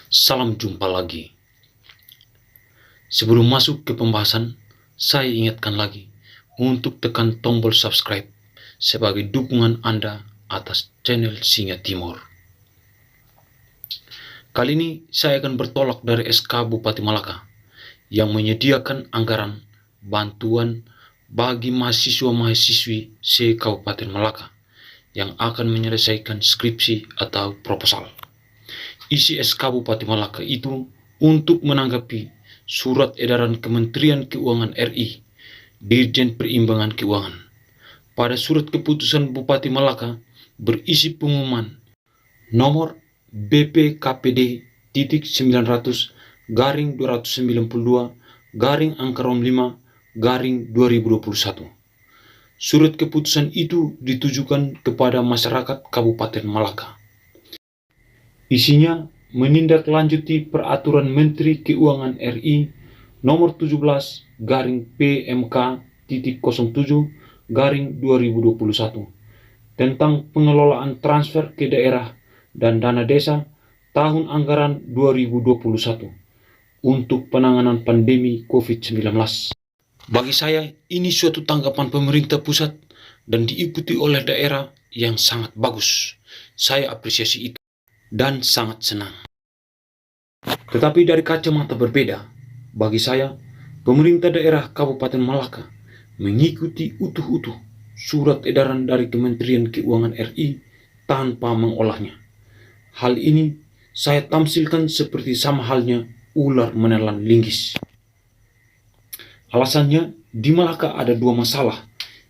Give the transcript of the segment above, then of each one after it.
Salam jumpa lagi. Sebelum masuk ke pembahasan, saya ingatkan lagi untuk tekan tombol subscribe sebagai dukungan Anda atas channel Singa Timur. Kali ini saya akan bertolak dari SK Bupati Malaka yang menyediakan anggaran bantuan bagi mahasiswa-mahasiswi se-Kabupaten Malaka yang akan menyelesaikan skripsi atau proposal. Isi SK Bupati Malaka itu untuk menanggapi surat edaran Kementerian Keuangan RI, Dirjen Perimbangan Keuangan. Pada surat keputusan Bupati Malaka berisi pengumuman nomor BPKPD titik 900 garing 292 garing angka rom 5 garing 2021. Surat keputusan itu ditujukan kepada masyarakat Kabupaten Malaka. Isinya menindaklanjuti peraturan Menteri Keuangan RI nomor 17 garing PMK titik 07 garing 2021 tentang pengelolaan transfer ke daerah dan dana desa tahun anggaran 2021 untuk penanganan pandemi COVID-19. Bagi saya, ini suatu tanggapan pemerintah pusat dan diikuti oleh daerah yang sangat bagus. Saya apresiasi itu dan sangat senang. Tetapi dari kacamata berbeda, bagi saya, pemerintah daerah Kabupaten Malaka mengikuti utuh-utuh surat edaran dari Kementerian Keuangan RI tanpa mengolahnya. Hal ini saya tamsilkan seperti sama halnya ular menelan linggis. Alasannya, di Malaka ada dua masalah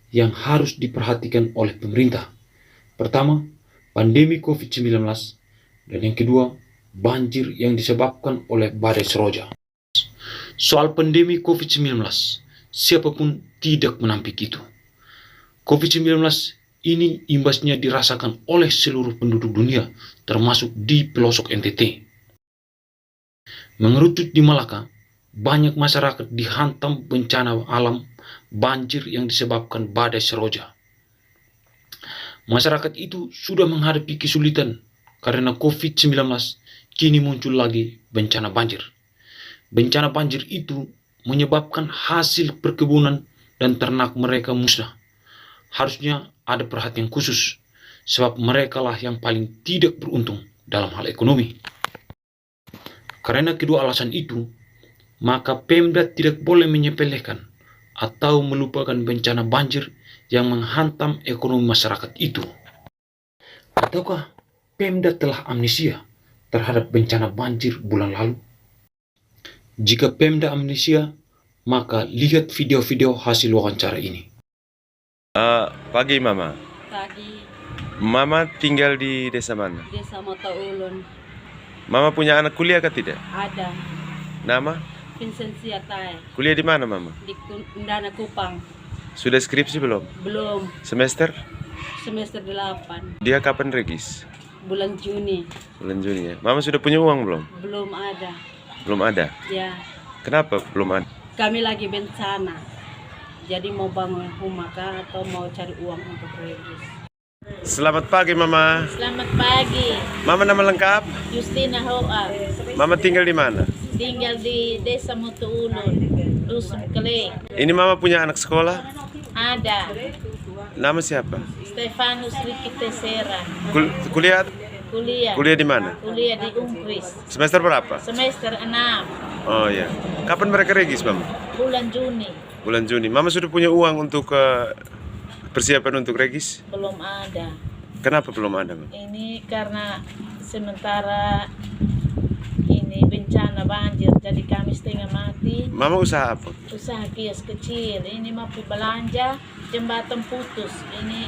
yang harus diperhatikan oleh pemerintah. Pertama, pandemi COVID-19. Dan yang kedua, banjir yang disebabkan oleh badai seroja. Soal pandemi COVID-19, siapapun tidak menampik itu. COVID-19 ini imbasnya dirasakan oleh seluruh penduduk dunia, termasuk di pelosok NTT. Mengerucut di Malaka, banyak masyarakat dihantam bencana alam banjir yang disebabkan badai seroja. Masyarakat itu sudah menghadapi kesulitan karena COVID-19, kini muncul lagi bencana banjir. Bencana banjir itu menyebabkan hasil perkebunan dan ternak mereka musnah. Harusnya ada perhatian khusus, sebab mereka lah yang paling tidak beruntung dalam hal ekonomi. Karena kedua alasan itu, maka Pemda tidak boleh menyepelekan atau melupakan bencana banjir yang menghantam ekonomi masyarakat itu. Ataukah Pemda telah amnesia terhadap bencana banjir bulan lalu? Jika Pemda amnesia, maka lihat video-video hasil wawancara ini. Pagi Mama. Pagi, Mama tinggal di desa mana? Desa Mata Ulun. Mama punya anak kuliah kah tidak? Ada Nama? Vincentia Tae Kuliah di mana Mama? di Undana Kupang. Sudah skripsi belum? Belum, Semester? semester 8, Dia kapan regis? bulan Juni. Bulan Juni ya. Mama sudah punya uang belum? Belum ada. Belum ada. Ya, Kenapa belum ada? kami lagi bencana. Jadi mau bangun rumah kah atau mau cari uang untuk regis. Selamat pagi Mama. Selamat pagi, Mama nama lengkap? Justina Hoa. Mama tinggal di mana? Tinggal di Desa Mata Ulun, Dusun Kelek. Ini Mama punya anak sekolah? Ada Nama siapa? Stefanus Riki Tesera. Kuliah? Kuliah. Kuliah di mana? Kuliah di Umpris. Semester berapa? Semester 6, Oh ya. Kapan mereka regis Mama? bulan Juni. Bulan Juni. Mama sudah punya uang untuk persiapan untuk regis? Belum ada. Kenapa belum ada, Mama? Ini karena sementara ini bencana banjir, jadi kami setengah mati. Mama usaha apa? Usaha kios kecil. Ini mau belanja, jembatan putus. Ini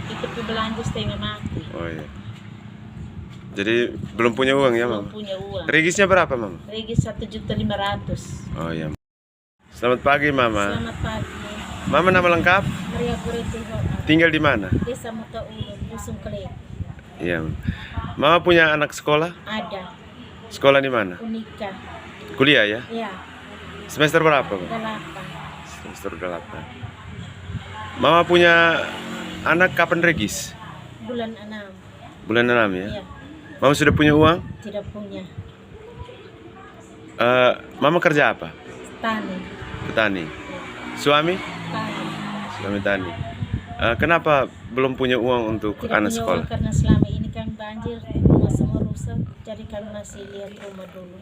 ikut belanja setengah mati. Oh iya. Jadi belum punya uang ya, Belum Mama? punya uang. Regisnya berapa, Mama? Regis 1.500.000. Oh iya. Selamat pagi, Mama. Selamat pagi. Mama nama lengkap? Maria Puriti Hoa. Tinggal di mana? Desa Mata Ulun, Dusun Kelek. Iya. Mama punya anak sekolah? Ada. Sekolah di mana? Unika. Kuliah ya? Ya, Semester berapa, Mama? 8. Semester 8. Mama punya anak kapan regis? Bulan 6. Bulan 6 ya? Ya, Mama sudah punya uang? tidak punya. Mama kerja apa? Tani. Petani. Suami? Tani. Suami tani. Kenapa belum punya uang untuk Tidak anak punya sekolah? uang karena selama ini kan banjir, rumah semua rusak, jadi kami masih lihat rumah dulu.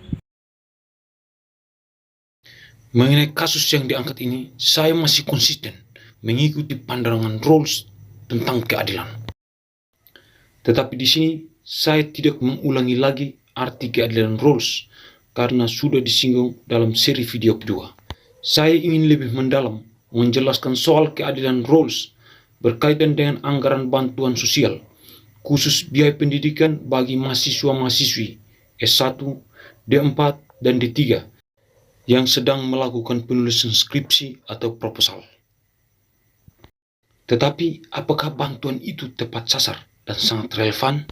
Mengenai kasus yang diangkat ini, saya masih konsisten mengikuti pandangan Rawls tentang keadilan. Tetapi di sini saya tidak mengulangi lagi arti keadilan Rawls karena sudah disinggung dalam seri video kedua. Saya ingin lebih mendalam menjelaskan soal keadilan Rawls berkaitan dengan anggaran bantuan sosial, khusus biaya pendidikan bagi mahasiswa-mahasiswi S1, D4, dan D3 yang sedang melakukan penulisan skripsi atau proposal. Tetapi apakah bantuan itu tepat sasar dan sangat relevan?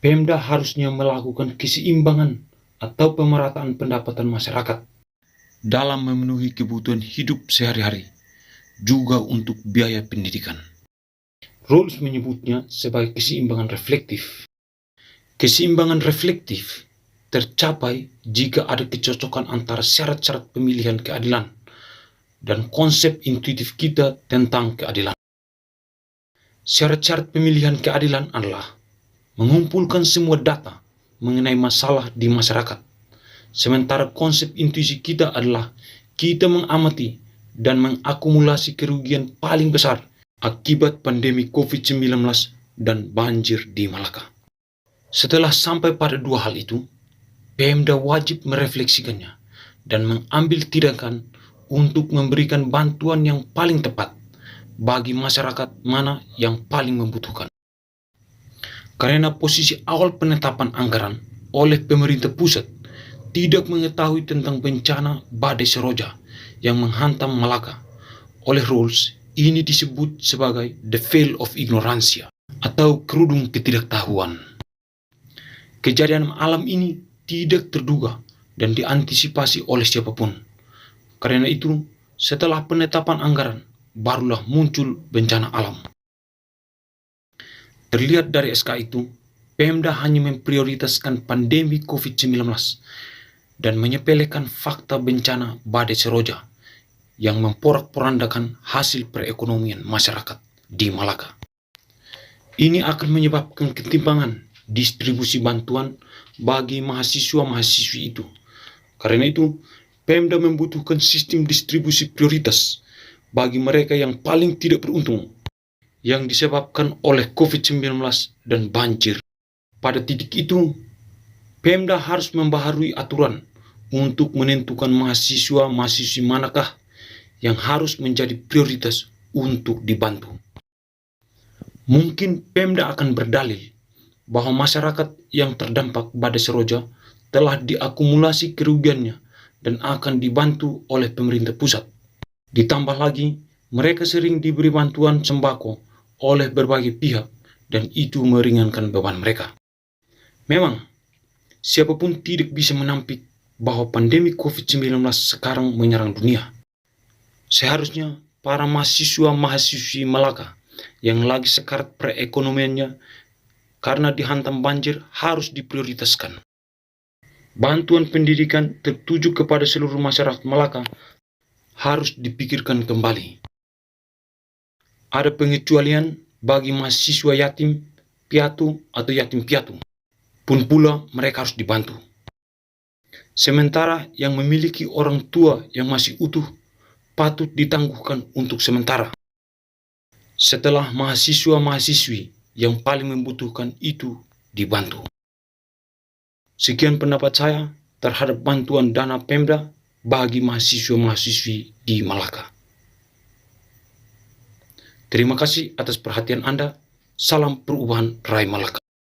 Pemda harusnya melakukan keseimbangan atau pemerataan pendapatan masyarakat dalam memenuhi kebutuhan hidup sehari-hari, juga untuk biaya pendidikan. Rawls menyebutnya sebagai keseimbangan reflektif. Keseimbangan reflektif tercapai jika ada kecocokan antara syarat-syarat pemilihan keadilan dan konsep intuitif kita tentang keadilan. Syarat-syarat pemilihan keadilan adalah mengumpulkan semua data mengenai masalah di masyarakat, sementara konsep intuisi kita adalah kita mengamati dan mengakumulasi kerugian paling besar akibat pandemi COVID-19 dan banjir di Malaka. Setelah sampai pada dua hal itu, Pemda wajib merefleksikannya dan mengambil tindakan untuk memberikan bantuan yang paling tepat bagi masyarakat mana yang paling membutuhkan. Karena posisi awal penetapan anggaran oleh pemerintah pusat tidak mengetahui tentang bencana badai Seroja yang menghantam Malaka. Oleh Rawls, ini disebut sebagai the veil of ignorancia atau kerudung ketidaktahuan. Kejadian alam ini tidak terduga dan diantisipasi oleh siapapun. Karena itu, setelah penetapan anggaran, barulah muncul bencana alam. Terlihat dari SK itu, Pemda hanya memprioritaskan pandemi COVID-19 dan menyepelekan fakta bencana badai Seroja yang memporak-porandakan hasil perekonomian masyarakat di Malaka. Ini akan menyebabkan ketimpangan distribusi bantuan bagi mahasiswa-mahasiswi itu. Karena itu, Pemda membutuhkan sistem distribusi prioritas bagi mereka yang paling tidak beruntung, yang disebabkan oleh COVID-19 dan banjir. Pada titik itu, Pemda harus membaharui aturan untuk menentukan mahasiswa-mahasiswi manakah yang harus menjadi prioritas untuk dibantu. Mungkin Pemda akan berdalil bahwa masyarakat yang terdampak badai Seroja telah diakumulasi kerugiannya dan akan dibantu oleh pemerintah pusat. Ditambah lagi, mereka sering diberi bantuan sembako oleh berbagai pihak dan itu meringankan beban mereka. Memang, siapapun tidak bisa menampik bahwa pandemi COVID-19 sekarang menyerang dunia. Seharusnya para mahasiswa-mahasiswi Malaka yang lagi sekarat perekonomiannya karena dihantam banjir harus diprioritaskan. Bantuan pendidikan tertuju kepada seluruh masyarakat Malaka harus dipikirkan kembali. Ada pengecualian bagi mahasiswa yatim piatu atau yatim piatu. Pun pula mereka harus dibantu. Sementara yang memiliki orang tua yang masih utuh patut ditangguhkan untuk sementara. Setelah mahasiswa-mahasiswi yang paling membutuhkan itu dibantu. Sekian pendapat saya terhadap bantuan dana Pemda bagi mahasiswa-mahasiswi di Malaka. Terima kasih atas perhatian Anda. Salam perubahan Rai Malaka.